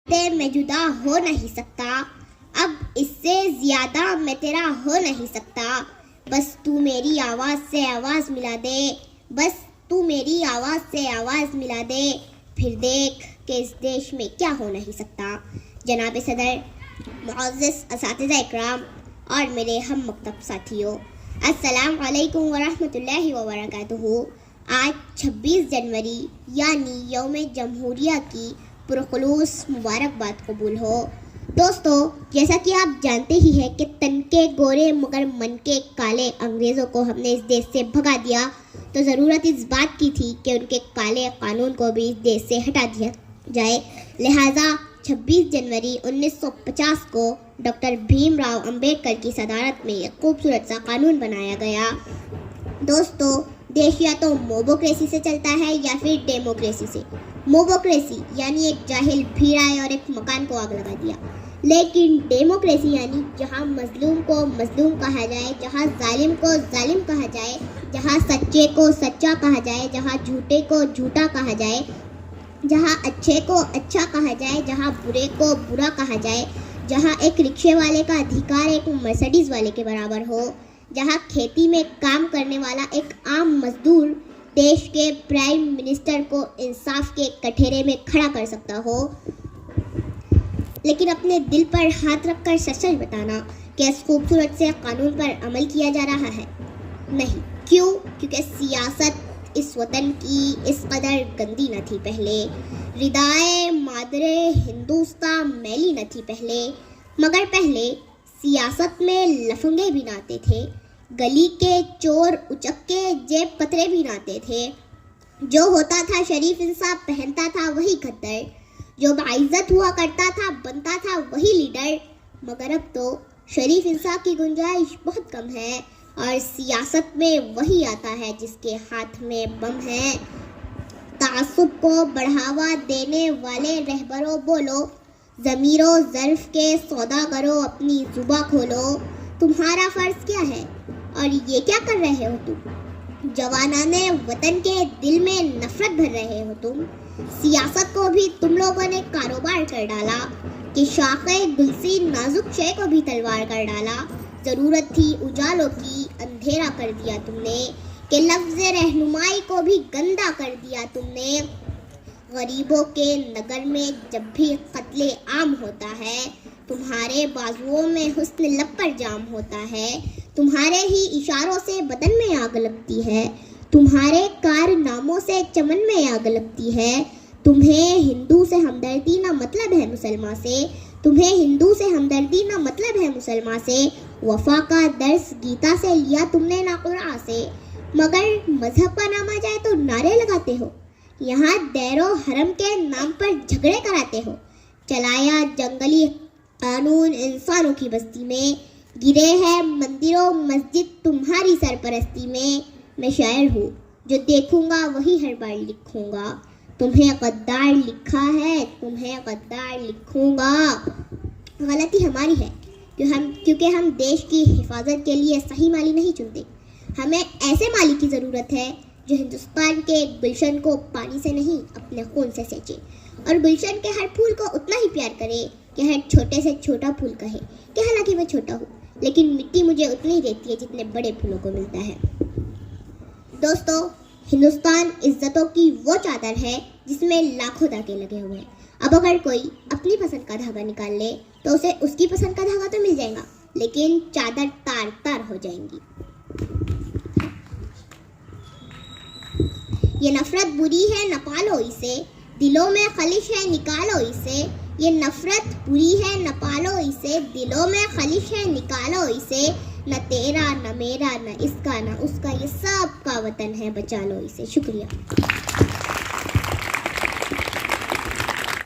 ते मैं जुदा हो नहीं सकता, अब इससे ज्यादा मैं तेरा हो नहीं सकता। बस तू मेरी आवाज़ से आवाज़ मिला दे, बस तू मेरी आवाज़ से आवाज़ मिला दे, फिर देख कि इस देश में क्या हो नहीं सकता। जनाब सदर, मुअज़्ज़िज़ असातिज़ा इकराम और मेरे हम मकतब साथियों, अस्सलाम वालेकुम वरहमतुल्लाहि व बरकातुहू। आज 26 जनवरी यानी यौम जमहूरिया की पुरखुलूस मुबारकबाद कबूल हो। दोस्तों, जैसा कि आप जानते ही हैं कि तन के गोरे मगर मन के काले अंग्रेज़ों को हमने इस देश से भगा दिया, तो ज़रूरत इस बात की थी कि उनके काले कानून को भी इस देश से हटा दिया जाए। लिहाजा 26 जनवरी 1950 को डॉक्टर भीमराव अंबेडकर की सदारत में एक खूबसूरत सा कानून बनाया गया। दोस्तों, देश या तो मोबोक्रेसी से चलता है या फिर डेमोक्रेसी से। मोबोक्रेसी यानी एक जाहिल भीड़ आए और एक मकान को आग लगा दिया, लेकिन डेमोक्रेसी यानी जहां मजलूम को मजलूम कहा जाए, जहां जालिम को जालिम कहा जाए, जहां सच्चे को सच्चा कहा जाए, जहां झूठे को झूठा कहा जाए, जहां अच्छे को अच्छा कहा जाए, जहां बुरे को बुरा कहा जाए, जहां एक रिक्शे वाले का अधिकार एक मर्सिडीज वाले के बराबर हो, जहां खेती में काम करने वाला एक आम मजदूर देश के प्राइम मिनिस्टर को इंसाफ के कठेरे में खड़ा कर सकता हो। लेकिन अपने दिल पर हाथ रखकर सच सच बताना कि इस खूबसूरत से कानून पर अमल किया जा रहा है? नहीं। क्यों? क्योंकि सियासत इस वतन की इस कदर गंदी न थी पहले, रिदाए मादरे हिंदुस्तान मैली न थी पहले, मगर पहले सियासत में लफंगे भी नाते थे, गली के चोर उचक्के जेब कतरे भी नाते थे। जो होता था शरीफ इंसान पहनता था वही खद्दर, जो बाइज्जत हुआ करता था बनता था वही लीडर। मगर अब तो शरीफ इंसान की गुंजाइश बहुत कम है और सियासत में वही आता है जिसके हाथ में बम है। तासुब को बढ़ावा देने वाले रहबरों बोलो, ज़मीरो ज़र्फ के सौदा करो, अपनी जुबा खोलो। तुम्हारा फ़र्ज़ क्या है और ये क्या कर रहे हो तुम? जवानाने वतन के दिल में नफरत भर रहे हो तुम। सियासत को भी तुम लोगों ने कारोबार कर डाला कि शाखे गुलसी नाजुक शे को भी तलवार कर डाला। ज़रूरत थी उजालों की, अंधेरा कर दिया तुमने, कि लफ्ज़ रहनुमाई को भी गंदा कर दिया तुमने। गरीबों के नगर में जब भी कत्ले आम होता है, तुम्हारे बाजुओं में हुस्न लब पर जाम होता है, तुम्हारे ही इशारों से बदन में आग लगती है, तुम्हारे कारनामों से चमन में आग लगती है। तुम्हें हिंदू से हमदर्दी ना मतलब है मुसलमान से, तुम्हें हिंदू से हमदर्दी ना मतलब है मुसलमान से। वफा का दर्स गीता से लिया तुमने ना कुरान से, मगर मजहब का नाम आ जाए तो नारे लगाते हो। यहाँ दैरो हरम के नाम पर झगड़े कराते हो। चलाया जंगली कानून इंसानों की बस्ती में, गिरे हैं मंदिरों मस्जिद तुम्हारी सरपरस्ती में। मैं शायर हूँ, जो देखूंगा वही हर बार लिखूंगा। तुम्हें गद्दार लिखा है, तुम्हें गद्दार लिखूंगा। गलती हमारी है क्योंकि हम देश की हिफाजत के लिए सही माली नहीं चुनते। हमें ऐसे माली की ज़रूरत है जो हिंदुस्तान के गुलशन को पानी से नहीं अपने खून से सींचे, और गुलशन के हर फूल को उतना ही प्यार करे कि हर छोटे से छोटा फूल कहे कि हालांकि मैं छोटा हूँ, लेकिन मिट्टी मुझे उतनी ही देती है जितने बड़े फूलों को मिलता है। दोस्तों, हिंदुस्तान इज्जतों की वो चादर है जिसमें लाखों धागे लगे हुए हैं। अब अगर कोई अपनी पसंद का धागा निकाल ले तो उसे उसकी पसंद का धागा तो मिल जाएगा, लेकिन चादर तार तार हो जाएंगी। ये नफरत बुरी है न पालो इसे, दिलों में खलिश है निकालो इसे। ये नफरत बुरी है न पालो इसे, दिलों में खलिश है निकालो इसे। न तेरा न मेरा न इसका न उसका, ये सब का वतन है, बचा लो इसे। शुक्रिया।